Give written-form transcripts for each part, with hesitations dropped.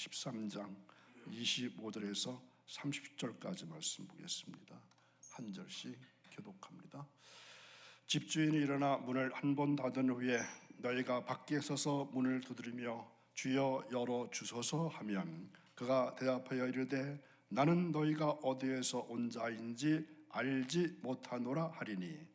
13장 25절에서 30절까지 말씀 보겠습니다. 한 절씩 교독합니다. 집주인이 일어나 문을 한 번 닫은 후에 너희가 밖에 서서 문을 두드리며 주여 열어 주소서 하면 그가 대답하여 이르되 나는 너희가 어디에서 온 자인지 알지 못하노라 하리니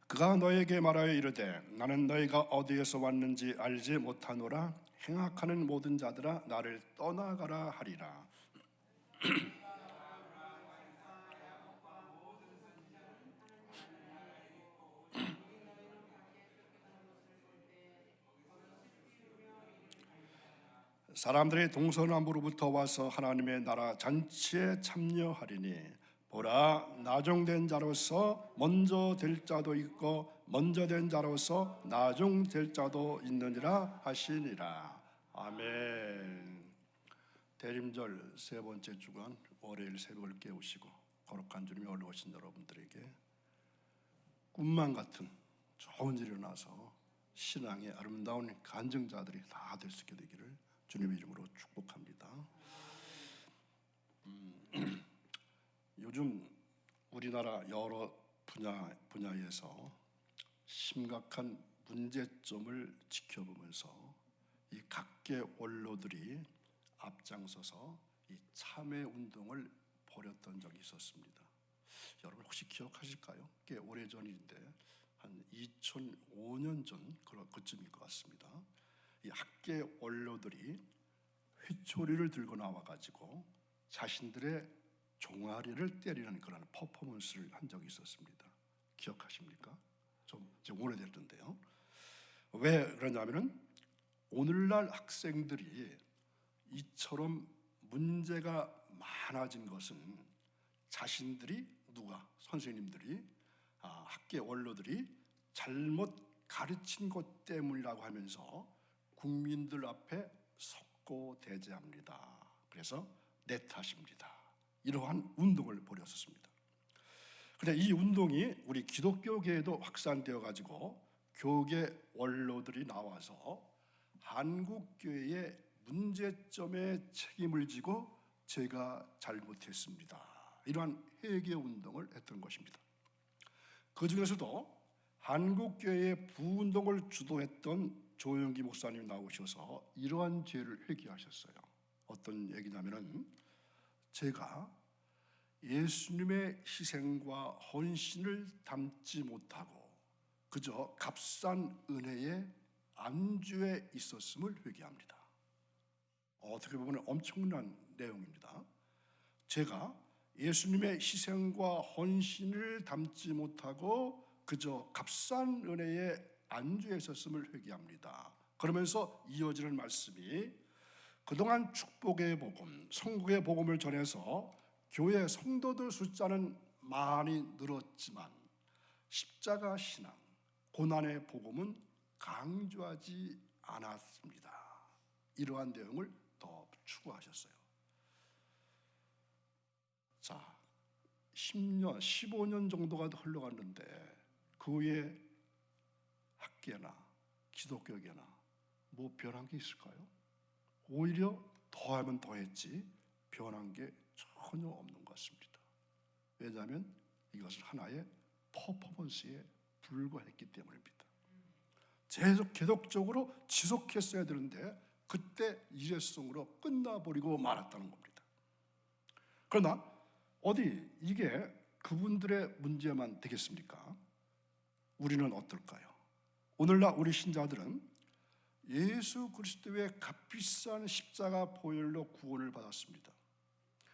그가 너에게 말하여 이르되 나는 너희가 어디에서 왔는지 알지 못하노라. 행악하는 모든 자들아 나를 떠나가라 하리라. 사람들이 동서남부로부터 와서 하나님의 나라 잔치에 참여하리니 보라, 나종된 자로서 먼저 될 자도 있고 먼저 된 자로서 나종될 자도 있느니라 하시니라. 아멘. 대림절 세 번째 주간 월요일 새벽을 깨우시고 거룩한 주님이 올라오신 여러분들에게 꿈만 같은 좋은 일이 일어나서 신앙의 아름다운 간증자들이 다 될 수 있게 되기를 주님의 이름으로 축복합니다. 요즘 우리나라 여러 분야에서 심각한 문제점을 지켜보면서 이 각계 원로들이 앞장서서 이 참회 운동을 벌였던 적이 있었습니다. 여러분 혹시 기억하실까요? 꽤 오래전인데 한 2005년 전 그쯤일 것 같습니다. 이 학계 원로들이 회초리를 들고 나와가지고 자신들의 종아리를 때리는 그런 퍼포먼스를 한 적이 있었습니다. 기억하십니까? 좀 오래됐던데요. 왜 그러냐면은 오늘날 학생들이 이처럼 문제가 많아진 것은 자신들이 선생님들이 학계 원로들이 잘못 가르친 것 때문이라고 하면서 국민들 앞에 석고대죄합니다. 그래서 내 탓입니다. 이러한 운동을 벌였었습니다. 그런데 이 운동이 우리 기독교계에도 확산되어 가지고 교계 원로들이 나와서 한국교회의 문제점에 책임을 지고 제가 잘못했습니다. 이러한 회개 운동을 했던 것입니다. 그 중에서도 한국교회의 부운동을 주도했던 조영기 목사님이 나오셔서 이러한 죄를 회개하셨어요. 어떤 얘기냐면은 제가 예수님의 희생과 헌신을 담지 못하고 그저 값싼 은혜의 안주에 있었음을 회개합니다. 어떻게 보면 엄청난 내용입니다. 제가 예수님의 희생과 헌신을 담지 못하고 그저 값싼 은혜의 안주에 있었음을 회개합니다. 그러면서 이어지는 말씀이 그동안 축복의 복음, 천국의 복음을 전해서 교회 성도들 숫자는 많이 늘었지만 십자가 신앙, 고난의 복음은 강조하지 않았습니다. 이러한 내용을 더 추구하셨어요. 자, 10년, 15년 정도가 흘러갔는데 그 후에 학계나 기독교계나 뭐 변한 게 있을까요? 오히려 더하면 더했지 변한 게 전혀 없는 것 같습니다. 왜냐하면 이것은 하나의 퍼포먼스에 불과했기 때문입니다. 계속적으로 지속했어야 되는데 그때 일회성으로 끝나버리고 말았다는 겁니다. 그러나 이게 그분들의 문제만 되겠습니까? 우리는 어떨까요? 오늘날 우리 신자들은 예수 그리스도의 값비싼 십자가 보혈로 구원을 받았습니다.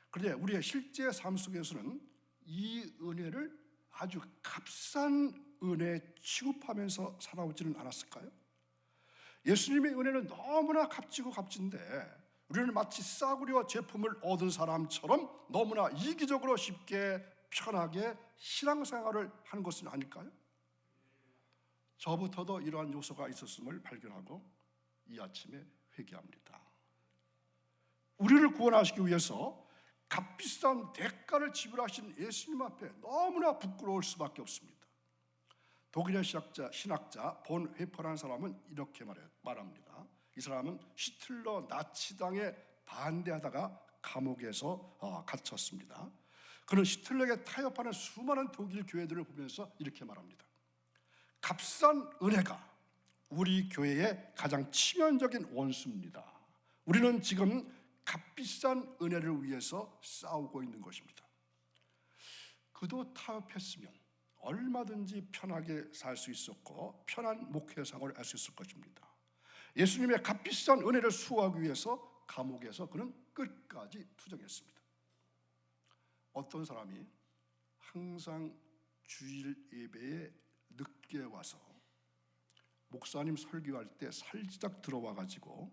그런데 우리의 실제 삶 속에서는 이 은혜를 아주 값싼 은혜 취급하면서 살아오지는 않았을까요? 예수님의 은혜는 너무나 값지고 값진데 우리는 마치 싸구려 제품을 얻은 사람처럼 너무나 이기적으로 쉽게 편하게 신앙생활을 하는 것은 아닐까요? 저부터도 이러한 요소가 있었음을 발견하고 이 아침에 회개합니다. 우리를 구원하시기 위해서 값비싼 대가를 지불하신 예수님 앞에 너무나 부끄러울 수밖에 없습니다. 독일의 신학자 본 회퍼라는 사람은 이렇게 말합니다. 이 사람은 히틀러 나치당에 반대하다가 감옥에서 갇혔습니다. 그는 히틀러에게 타협하는 수많은 독일 교회들을 보면서 이렇게 말합니다. 값싼 은혜가 우리 교회의 가장 치명적인 원수입니다. 우리는 지금 값비싼 은혜를 위해서 싸우고 있는 것입니다. 그도 타협했으면 얼마든지 편하게 살 수 있었고 편한 목회 생활을 할 수 있을 것입니다. 예수님의 값비싼 은혜를 수호하기 위해서 감옥에서 그는 끝까지 투쟁했습니다. 어떤 사람이 항상 주일 예배에 늦게 와서 목사님 설교할 때 살짝 들어와 가지고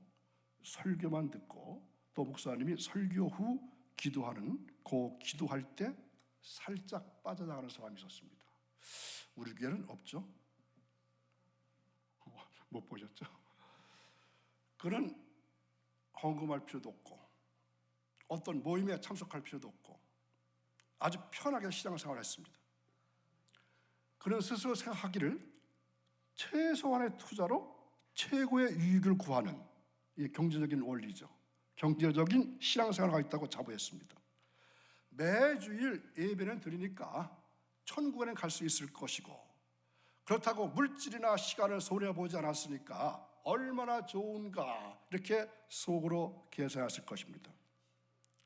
설교만 듣고 또 목사님이 설교 후 기도하는 그 기도할 때 살짝 빠져나가는 사람이 있었습니다. 우리 교회는 없죠? 못 보셨죠? 그는 헌금할 필요도 없고 어떤 모임에 참석할 필요도 없고 아주 편하게 신앙생활을 했습니다. 그는 스스로 생각하기를 최소한의 투자로 최고의 유익을 구하는 이 경제적인 원리죠. 경제적인 신앙생활을 하겠다고 자부했습니다. 매주일 예배는 드리니까 천국에는 갈 수 있을 것이고 그렇다고 물질이나 시간을 손해보지 않았으니까 얼마나 좋은가 이렇게 속으로 계산했을 것입니다.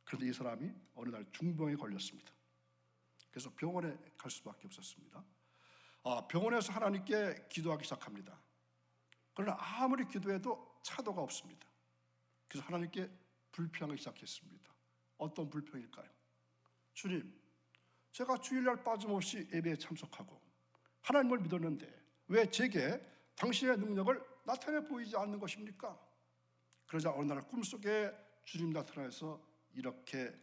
그런데 이 사람이 어느 날 중병에 걸렸습니다. 그래서 병원에 갈 수밖에 없었습니다. 병원에서 하나님께 기도하기 시작합니다. 그러나 아무리 기도해도 차도가 없습니다. 그래서 하나님께 불평하기 시작했습니다. 어떤 불평일까요? 주님, 제가 주일날 빠짐없이 예배에 참석하고 하나님을 믿었는데 왜 제게 당신의 능력을 나타내 보이지 않는 것입니까? 그러자 어느 날 꿈속에 주님 나타나서 이렇게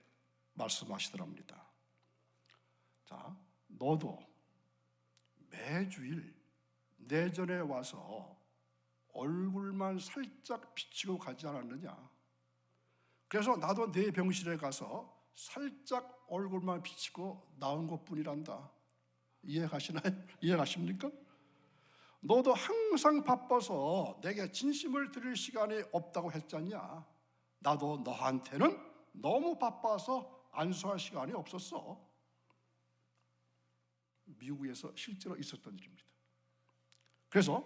말씀하시더랍니다. 자, 너도 매주일 내전에 와서 얼굴만 살짝 비치고 가지 않았느냐? 그래서 나도 내 병실에 가서 살짝 얼굴만 비치고 나온 것뿐이란다. 이해가시나요? 이해가십니까? 너도 항상 바빠서 내게 진심을 들을 시간이 없다고 했잖냐? 나도 너한테는 너무 바빠서 안수할 시간이 없었어. 미국에서 실제로 있었던 일입니다. 그래서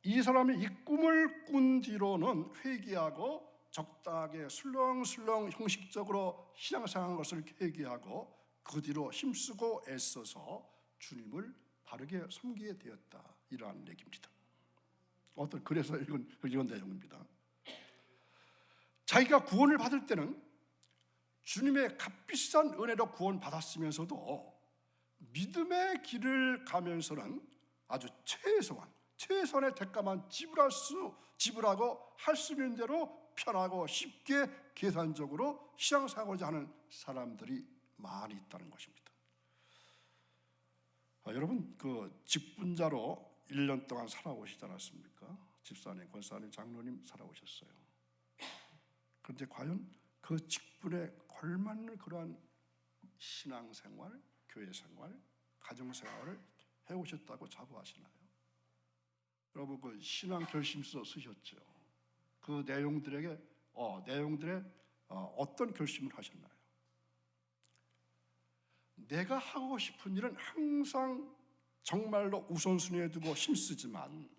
이 사람이 이 꿈을 꾼 뒤로는 회개하고 적당하게 술렁술렁 형식적으로 신앙생활한 것을 회개하고 그 뒤로 힘쓰고 애써서 주님을 바르게 섬기게 되었다. 이러한 얘기입니다. 어떤 그래서 읽은 내용입니다. 자기가 구원을 받을 때는 주님의 값비싼 은혜로 구원받았으면서도 믿음의 길을 가면서는 아주 최선의 대가만 지불하고 할 수 있는 대로 편하고 쉽게 계산적으로 신앙생활을 하는 사람들이 많이 있다는 것입니다. 여러분 그 직분자로 1년 동안 살아오시지 않았습니까? 집사님, 권사님, 장로님 살아오셨어요. 그런데 과연 그 직분에 걸맞는 그러한 신앙생활, 교회생활, 가정생활을 해오셨다고 자부하시나요? 여러분 그 신앙 결심서 쓰셨죠. 그 내용들에 어떤 결심을 하셨나요? 내가 하고 싶은 일은 항상 정말로 우선순위에 두고 힘쓰지만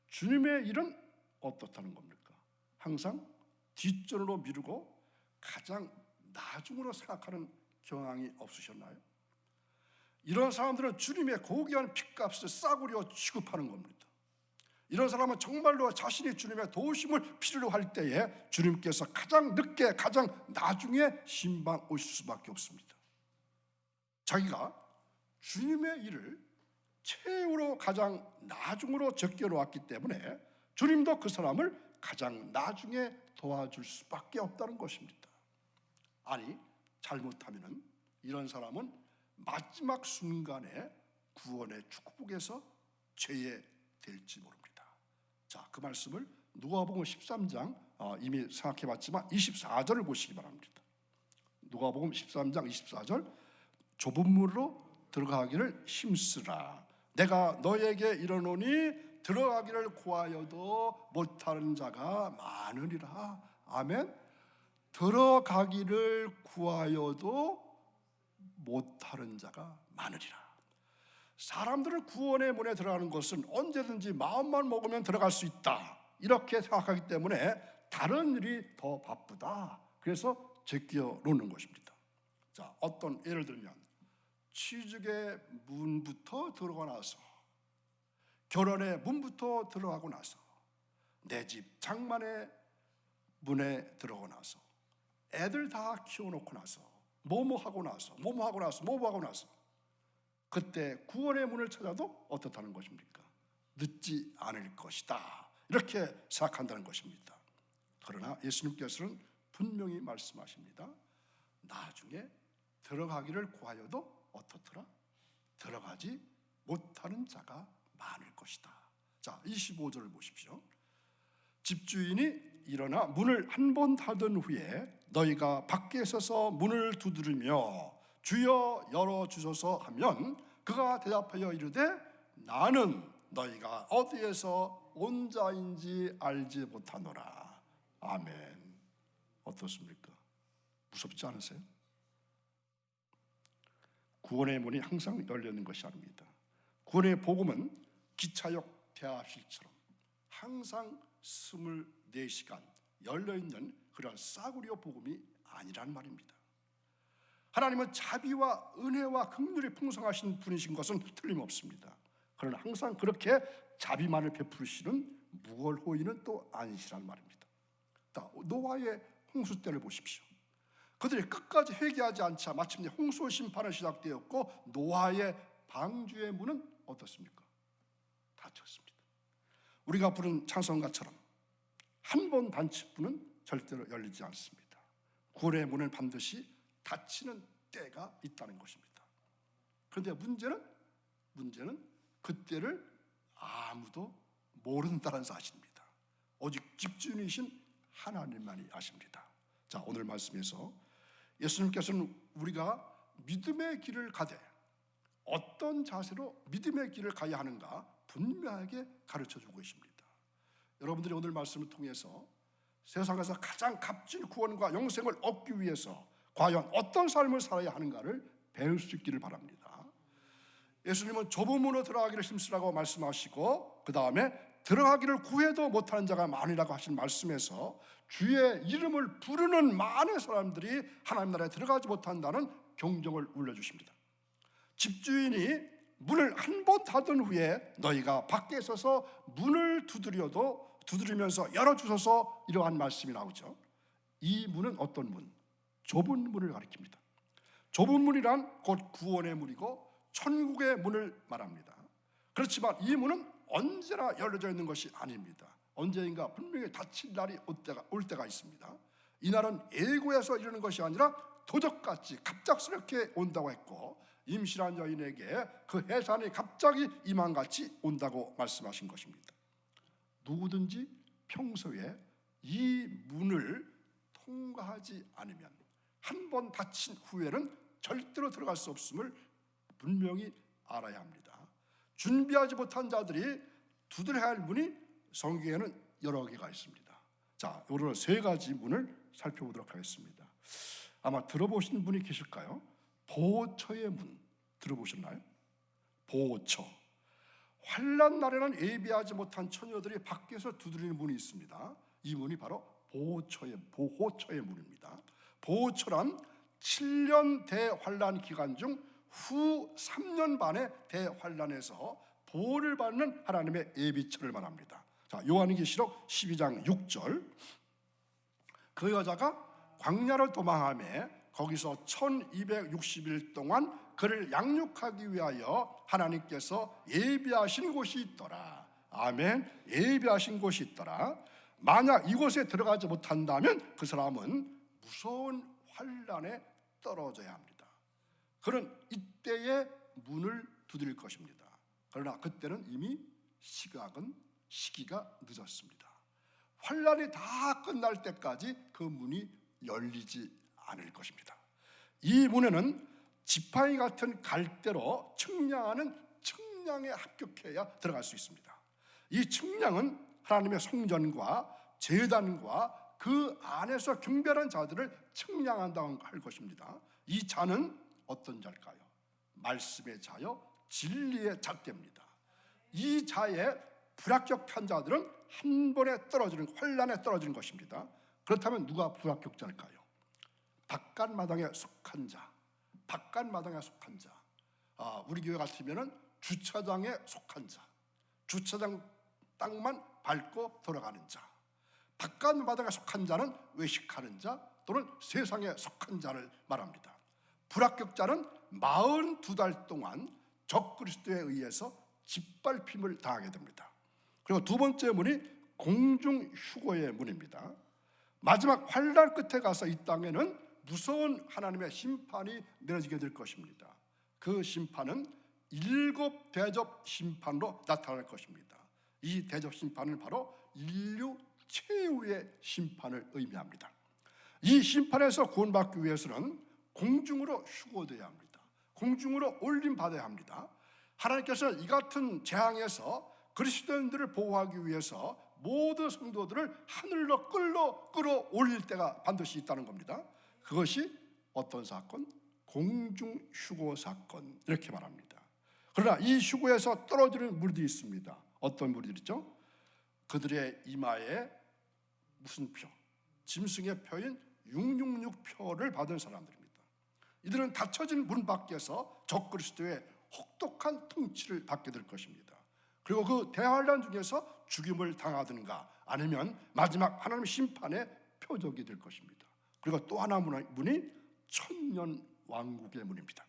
주님의 일은 어떻다는 겁니까? 항상 뒷전으로 미루고 가장 나중으로 생각하는 경향이 없으셨나요? 이런 사람들은 주님의 고귀한 핏값을 싸구려 취급하는 겁니다. 이런 사람은 정말로 자신이 주님의 도우심을 필요로 할 때에 주님께서 가장 늦게 가장 나중에 신방 오실 수밖에 없습니다. 자기가 주님의 일을 최후로 가장 나중으로 적겨놓았기 때문에 주님도 그 사람을 가장 나중에 도와줄 수밖에 없다는 것입니다. 아니 잘못하면 이런 사람은 마지막 순간에 구원의 축복에서 제외될지 모릅니다. 자, 그 말씀을 누가복음 13장 이미 생각해봤지만 24절을 보시기 바랍니다. 누가복음 13장 24절 좁은 문으로 들어가기를 힘쓰라. 내가 너에게 이르노니 들어가기를 구하여도 못하는 자가 많으리라. 아멘. 들어가기를 구하여도 못하는 자가 많으리라. 사람들은 구원의 문에 들어가는 것은 언제든지 마음만 먹으면 들어갈 수 있다 이렇게 생각하기 때문에 다른 일이 더 바쁘다. 그래서 제끼어 놓는 것입니다. 자, 어떤 예를 들면 취직의 문부터 들어가 나서, 결혼의 문부터 들어가고 나서, 내 집 장만의 문에 들어가고 나서, 애들 다 키워놓고 나서, 뭐뭐하고 나서 그때 구원의 문을 찾아도 어떻다는 것입니까? 늦지 않을 것이다 이렇게 생각한다는 것입니다. 그러나 예수님께서는 분명히 말씀하십니다. 나중에 들어가기를 구하여도 어떻더라? 들어가지 못하는 자가 많을 것이다. 자, 25절을 보십시오. 집주인이 일어나 문을 한 번 닫은 후에 너희가 밖에 서서 문을 두드리며 주여 열어주소서 하면 그가 대답하여 이르되 나는 너희가 어디에서 온 자인지 알지 못하노라. 아멘. 어떻습니까? 무섭지 않으세요? 구원의 문이 항상 열려있는 것이 아닙니다. 구원의 복음은 기차역 대합실처럼 항상 24시간 열려있는 그런 싸구려 복음이 아니란 말입니다. 하나님은 자비와 은혜와 긍휼이 풍성하신 분이신 것은 틀림없습니다. 그러나 항상 그렇게 자비만을 베푸시는 무월호인은 또 아니시란 말입니다. 노아의 홍수 때를 보십시오. 그들이 끝까지 회개하지 않자 마침내 홍수 심판은 시작되었고 노아의 방주의 문은 어떻습니까? 닫혔습니다. 우리가 부른 찬송가처럼 한 번 닫힌 절대로 열리지 않습니다. 구원의 문은 반드시 닫히는 때가 있다는 것입니다. 그런데 문제는 그때를 아무도 모른다는 사실입니다. 오직 집주인이신 하나님만이 아십니다. 자, 오늘 말씀에서 예수님께서는 우리가 믿음의 길을 가되 어떤 자세로 믿음의 길을 가야 하는가 분명하게 가르쳐주고 계십니다. 여러분들이 오늘 말씀을 통해서 세상에서 가장 값진 구원과 영생을 얻기 위해서 과연 어떤 삶을 살아야 하는가를 배울 수 있기를 바랍니다. 예수님은 좁은 문으로 들어가기를 힘쓰라고 말씀하시고 그 다음에 들어가기를 구해도 못하는 자가 많으라고 하신 말씀에서 주의 이름을 부르는 많은 사람들이 하나님 나라에 들어가지 못한다는 경종을 울려주십니다. 집주인이 문을 한 번 닫은 후에 너희가 밖에 서서 문을 두드리면서 열어주소서 이러한 말씀이 나오죠. 이 문은 어떤 문? 좁은 문을 가리킵니다. 좁은 문이란 곧 구원의 문이고 천국의 문을 말합니다. 그렇지만 이 문은 언제나 열려져 있는 것이 아닙니다. 언제인가 분명히 닫힐 날이 올 때가 있습니다. 이 날은 예고해서 이르는 것이 아니라 도적같이 갑작스럽게 온다고 했고 임신한 여인에게 그 해산이 갑자기 이만같이 온다고 말씀하신 것입니다. 누구든지 평소에 이 문을 통과하지 않으면 한 번 닫힌 후에는 절대로 들어갈 수 없음을 분명히 알아야 합니다. 준비하지 못한 자들이 두드려야 할 문이 성경에는 여러 개가 있습니다. 자, 오늘 세 가지 문을 살펴보도록 하겠습니다. 아마 들어보신 분이 계실까요? 보호처의 문 들어보셨나요? 보호처. 환난 날에는 예비하지 못한 처녀들이 밖에서 두드리는 문이 있습니다. 이 문이 바로 보호처의 문입니다. 보호처란 7년 대환난 기간 중 후 3년 반의 대환난에서 보호를 받는 하나님의 예비처를 말합니다. 자, 요한계시록 12장 6절 그 여자가 광야를 도망하며 거기서 1260일 동안 그를 양육하기 위하여 하나님께서 예비하신 곳이 있더라. 아멘. 예비하신 곳이 있더라. 만약 이곳에 들어가지 못한다면 그 사람은 무서운 환난에 떨어져야 합니다. 그는 이때의 문을 두드릴 것입니다. 그러나 그때는 이미 시기가 늦었습니다. 환난이 다 끝날 때까지 그 문이 열리지 않을 것입니다. 이 문에는 지팡이 같은 갈대로 측량하는 측량에 합격해야 들어갈 수 있습니다. 이 측량은 하나님의 성전과 제단과 그 안에서 경배하는 자들을 측량한다고 할 것입니다. 이 자는 어떤 자일까요? 말씀의 자요, 진리의 잣대입니다. 이 자에 불합격한 자들은 한 번에 떨어지는, 환란에 떨어지는 것입니다. 그렇다면 누가 불합격자일까요? 바깥마당에 속한 자, 바깥마당에 속한 자. 우리 교회 같으면은 주차장에 속한 자, 주차장 땅만 밟고 돌아가는 자. 바깥마당에 속한 자는 외식하는 자 또는 세상에 속한 자를 말합니다. 불합격자는 42달 동안 적그리스도에 의해서 짓밟힘을 당하게 됩니다. 그리고 두 번째 문이 공중휴거의 문입니다. 마지막 환란 끝에 가서 이 땅에는 무서운 하나님의 심판이 내려지게 될 것입니다. 그 심판은 7 대접 심판으로 나타날 것입니다. 이 대접 심판은 바로 인류 최후의 심판을 의미합니다. 이 심판에서 구원받기 위해서는 공중으로 휴거되어야 합니다. 공중으로 올림받아야 합니다. 하나님께서는 이 같은 재앙에서 그리스도인들을 보호하기 위해서 모든 성도들을 하늘로 끌어올릴 때가 반드시 있다는 겁니다. 그것이 어떤 사건? 공중휴거 사건, 이렇게 말합니다. 그러나 이 휴거에서 떨어지는 무리들이 있습니다. 어떤 무리들이죠? 그들의 이마에 무슨 표? 짐승의 표인 666표를 받은 사람들입니다. 이들은 닫혀진 문 밖에서 적그리스도의 혹독한 통치를 받게 될 것입니다. 그리고 그 대환란 중에서 죽임을 당하든가 아니면 마지막 하나님의 심판의 표적이 될 것입니다. 그리고 또 하나 문이 천년 왕국의 문입니다.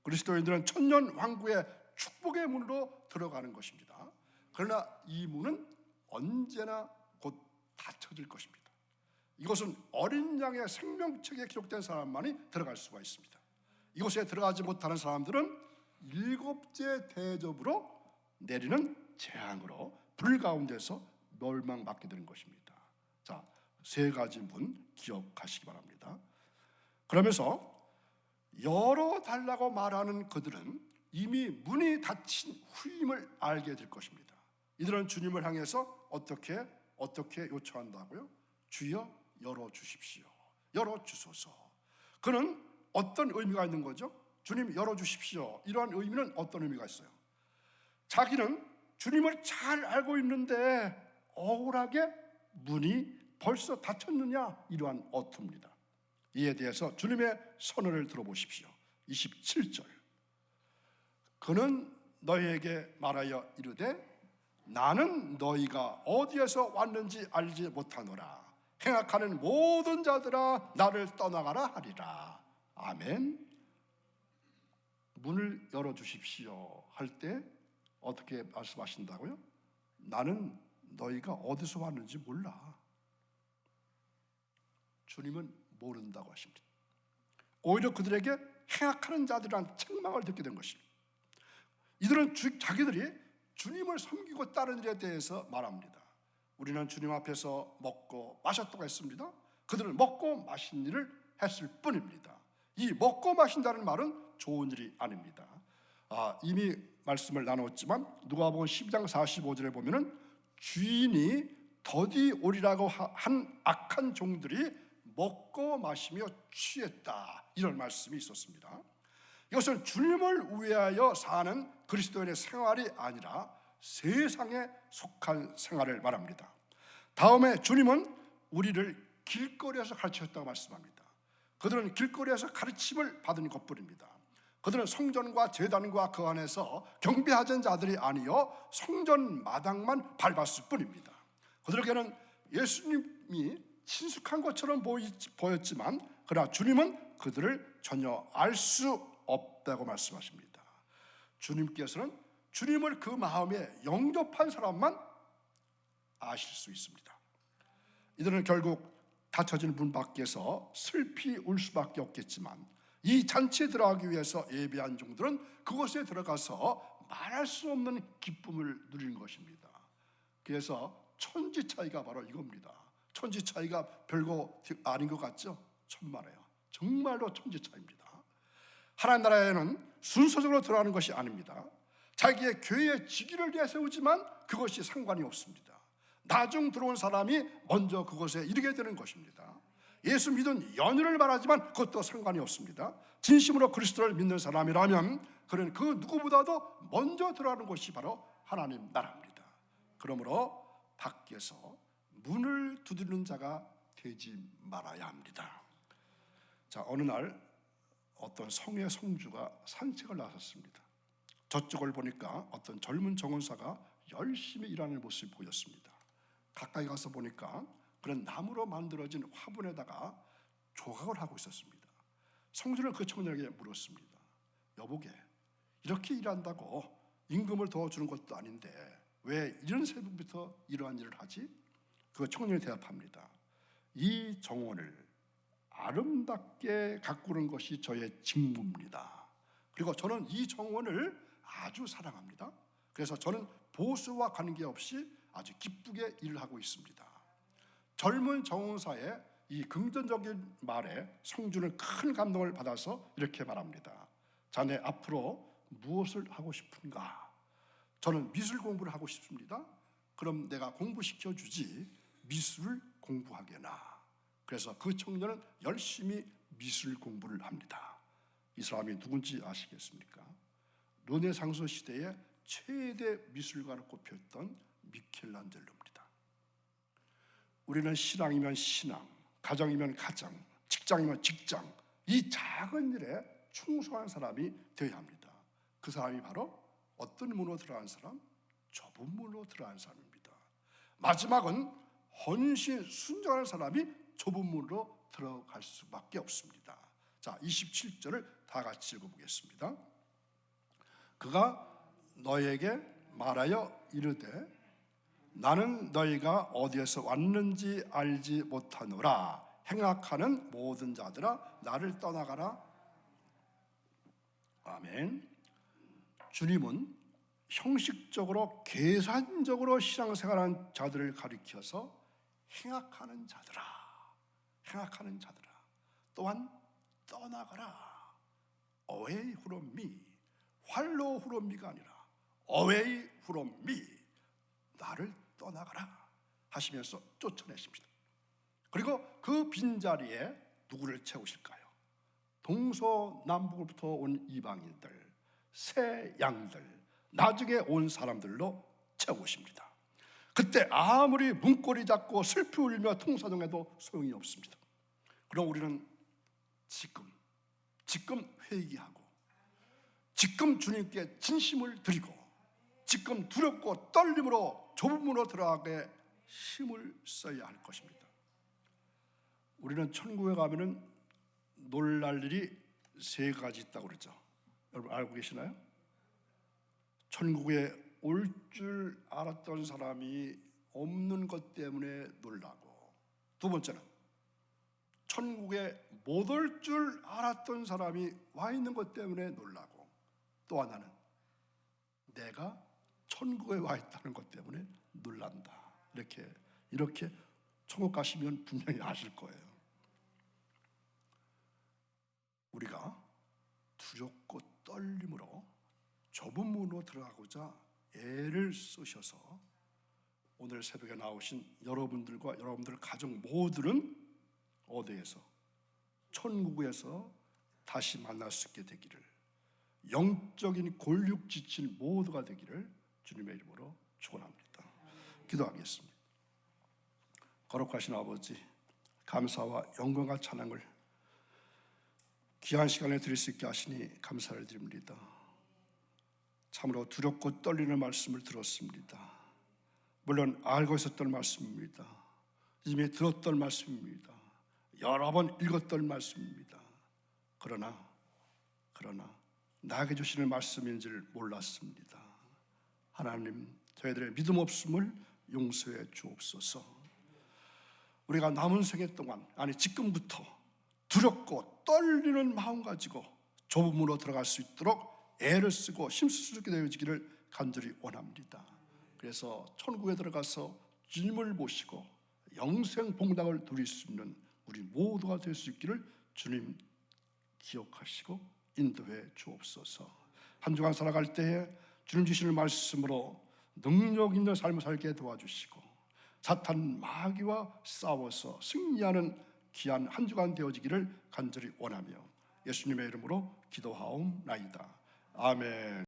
그리스도인들은 천년 왕국의 축복의 문으로 들어가는 것입니다. 그러나 이 문은 언제나 곧 닫혀질 것입니다. 이것은 어린 양의 생명책에 기록된 사람만이 들어갈 수가 있습니다. 이곳에 들어가지 못하는 사람들은 7째 대접으로 내리는 재앙으로 불 가운데서 멸망받게 되는 것입니다. 자, 3가지 문 기억하시기 바랍니다. 그러면서 열어달라고 말하는 그들은 이미 문이 닫힌 후임을 알게 될 것입니다. 이들은 주님을 향해서 어떻게 요청한다고요? 주여 열어주십시오. 열어주소서. 그는 어떤 의미가 있는 거죠? 주님 열어주십시오. 이러한 의미는 어떤 의미가 있어요? 자기는 주님을 잘 알고 있는데 억울하게 문이 벌써 닫혔느냐, 이러한 어투입니다. 이에 대해서 주님의 선언을 들어보십시오. 27절. 그는 너희에게 말하여 이르되 나는 너희가 어디에서 왔는지 알지 못하노라. 행악하는 모든 자들아 나를 떠나가라 하리라. 아멘. 문을 열어주십시오 할 때 어떻게 말씀하신다고요? 나는 너희가 어디서 왔는지 몰라. 주님은 모른다고 하십니다. 오히려 그들에게 행악하는 자들이란 책망을 듣게 된 것입니다. 이들은 자기들이 주님을 섬기고 따르는 일에 대해서 말합니다. 우리는 주님 앞에서 먹고 마셨다고 했습니다. 그들은 먹고 마신 일을 했을 뿐입니다. 이 먹고 마신다는 말은 좋은 일이 아닙니다. 이미 말씀을 나눴지만 누가복음 12장 45절에 보면은 주인이 더디 오리라고 한 악한 종들이 먹고 마시며 취했다, 이런 말씀이 있었습니다. 이것은 주님을 위하여 사는 그리스도인의 생활이 아니라 세상에 속한 생활을 말합니다. 다음에 주님은 우리를 길거리에서 가르치셨다고 말씀합니다. 그들은 길거리에서 가르침을 받은 것뿐입니다. 그들은 성전과 제단과 그 안에서 경배하던 자들이 아니요 성전 마당만 밟았을 뿐입니다. 그들에게는 예수님이 친숙한 것처럼 보였지만 그러나 주님은 그들을 전혀 알 수 없다고 말씀하십니다. 주님께서는 주님을 그 마음에 영접한 사람만 아실 수 있습니다. 이들은 결국 닫혀진 문 밖에서 슬피 울 수밖에 없겠지만 이 잔치에 들어가기 위해서 예비한 종들은 그곳에 들어가서 말할 수 없는 기쁨을 누리는 것입니다. 그래서 천지 차이가 바로 이겁니다. 천지 차이가 별거 아닌 것 같죠? 천만에요. 정말로 천지차입니다. 하나님 나라에는 순서적으로 들어가는 것이 아닙니다. 자기의 교회의 직위를 내세우지만 그것이 상관이 없습니다. 나중 들어온 사람이 먼저 그것에 이르게 되는 것입니다. 예수 믿은 연유를 말하지만 그것도 상관이 없습니다. 진심으로 그리스도를 믿는 사람이라면 그는 그 누구보다도 먼저 들어가는 것이 바로 하나님 나라입니다. 그러므로 밖에서 문을 두드리는 자가 되지 말아야 합니다. 자, 어느 날 어떤 성의 성주가 산책을 나섰습니다. 저쪽을 보니까 어떤 젊은 정원사가 열심히 일하는 모습이 보였습니다. 가까이 가서 보니까 그런 나무로 만들어진 화분에다가 조각을 하고 있었습니다. 성주는 그 청년에게 물었습니다. 여보게, 이렇게 일한다고 임금을 더 주는 것도 아닌데 왜 이런 새벽부터 이러한 일을 하지? 그 청년이 대답합니다. 이 정원을 아름답게 가꾸는 것이 저의 직무입니다. 그리고 저는 이 정원을 아주 사랑합니다. 그래서 저는 보수와 관계없이 아주 기쁘게 일을 하고 있습니다. 젊은 정원사의 이 긍정적인 말에 성주는 큰 감동을 받아서 이렇게 말합니다. 자네 앞으로 무엇을 하고 싶은가? 저는 미술 공부를 하고 싶습니다. 그럼 내가 공부시켜 주지 미술을 공부하게나. 그래서 그 청년은 열심히 미술 공부를 합니다. 이 사람이 누군지 아시겠습니까? 르네상스 시대의 최대 미술가로 꼽혔던 미켈란젤로입니다. 우리는 신앙이면 신앙, 가정이면 가정, 직장이면 직장, 이 작은 일에 충성한 사람이 되어야 합니다. 그 사람이 바로 어떤 문으로 들어간 사람? 좁은 문으로 들어간 사람입니다. 마지막은 헌신 순종하는 사람이 좁은 문으로 들어갈 수밖에 없습니다. 자, 27절을 다 같이 읽어보겠습니다. 그가 너에게 말하여 이르되 나는 너희가 어디에서 왔는지 알지 못하노라. 행악하는 모든 자들아 나를 떠나가라. 아멘. 주님은 형식적으로 계산적으로 신앙생활하는 자들을 가리켜서 행악하는 자들아, 행악하는 자들아, 또한 떠나가라. Away from me, 활로 from me가 아니라 Away from me, 나를 떠나가라 하시면서 쫓아내십니다. 그리고 그 빈자리에 누구를 채우실까요? 동서남북으로부터 온 이방인들, 새 양들, 나중에 온 사람들로 채우십니다. 그때 아무리 문고리 잡고 슬피 울며 통사정해도 소용이 없습니다. 그럼 우리는 지금 회개하고 지금 주님께 진심을 드리고 지금 두렵고 떨림으로 좁은 문으로 들어가게 힘을 써야 할 것입니다. 우리는 천국에 가면은 놀랄 일이 세 가지 있다고 그러죠. 여러분 알고 계시나요? 천국에 올 줄 알았던 사람이 없는 것 때문에 놀라고, 두 번째는 천국에 못 올 줄 알았던 사람이 와 있는 것 때문에 놀라고, 또 하나는 내가 천국에 와 있다는 것 때문에 놀란다. 이렇게 천국 가시면 분명히 아실 거예요. 우리가 두렵고 떨림으로 좁은 문으로 들어가고자 애를 쓰셔서 오늘 새벽에 나오신 여러분들과 여러분들 가정 모두는 어디에서? 천국에서 다시 만날 수 있게 되기를, 영적인 골육 지친 모두가 되기를 주님의 이름으로 축원합니다. 기도하겠습니다. 거룩하신 아버지, 감사와 영광과 찬양을 귀한 시간에 드릴 수 있게 하시니 감사를 드립니다. 참으로 두렵고 떨리는 말씀을 들었습니다. 물론 알고 있었던 말씀입니다. 이미 들었던 말씀입니다. 여러 번 읽었던 말씀입니다. 그러나 나에게 주시는 말씀인 줄 몰랐습니다. 하나님, 저희들의 믿음 없음을 용서해 주옵소서. 우리가 남은 생애 동안, 지금부터 두렵고 떨리는 마음 가지고 좁은 문으로 들어갈 수 있도록 애를 쓰고 힘쓸 수 있게 되어지기를 간절히 원합니다. 그래서 천국에 들어가서 주님을 모시고 영생 복락을 누릴 수 있는 우리 모두가 될 수 있기를 주님 기억하시고 인도해 주옵소서. 한 주간 살아갈 때에 주님 주시는 말씀으로 능력 있는 삶을 살게 도와주시고 사탄 마귀와 싸워서 승리하는 귀한 한 주간 되어지기를 간절히 원하며 예수님의 이름으로 기도하옵나이다. 아멘.